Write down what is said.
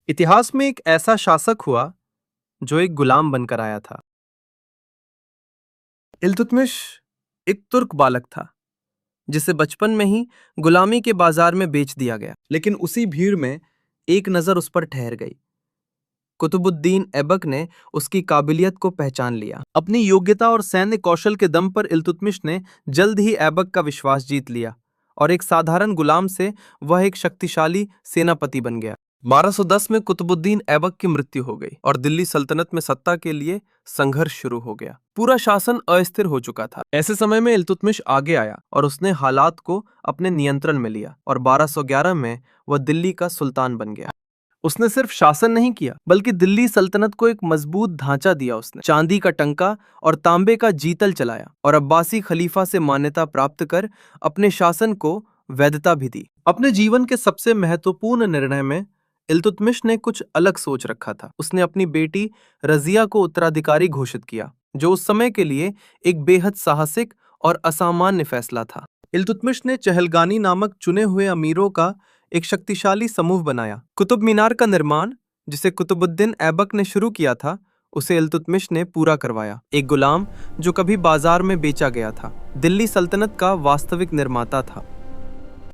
इतिहास में एक ऐसा शासक हुआ जो एक गुलाम बनकर आया था। इल्तुतमिश एक तुर्क बालक था जिसे बचपन में ही गुलामी के बाजार में बेच दिया गया। लेकिन उसी भीड़ में एक नजर उस पर ठहर गई। कुतुबुद्दीन ऐबक ने उसकी काबिलियत को पहचान लिया। अपनी योग्यता और सैन्य कौशल के दम पर इल्तुतमिश ने जल्द ही ऐबक का विश्वास जीत लिया और एक साधारण गुलाम से वह एक शक्तिशाली सेनापति बन गया। 1210 में कुतुबुद्दीन ऐबक की मृत्यु हो गई और दिल्ली सल्तनत में सत्ता के लिए संघर्ष शुरू हो गया। पूरा शासन अस्थिर हो चुका था। ऐसे समय में इल्तुतमिश आगे आया और उसने हालात को अपने नियंत्रण में लिया और 1211 में वह दिल्ली का सुल्तान बन गया। उसने सिर्फ शासन नहीं किया बल्कि दिल्ली सल्तनत को एक मजबूत ढांचा दिया। उसने चांदी का टंका और तांबे का जीतल चलाया और अब्बासी खलीफा से मान्यता प्राप्त कर अपने शासन को वैधता भी दी। अपने जीवन के सबसे महत्वपूर्ण निर्णय में इल्तुतमिश ने कुछ अलग सोच रखा था। उसने अपनी बेटी रजिया को उत्तराधिकारी घोषित किया, जो उस समय के लिए एक बेहद साहसिक और असामान्य फैसला था। इल्तुतमिश ने चहलगानी नामक चुने हुए अमीरों का एक शक्तिशाली समूह बनाया। कुतुब मीनार का निर्माण, जिसे कुतुबुद्दीन ऐबक ने शुरू किया था, उसे इल्तुतमिश ने पूरा करवाया। एक गुलाम जो कभी बाजार में बेचा गया था, दिल्ली सल्तनत का वास्तविक निर्माता था।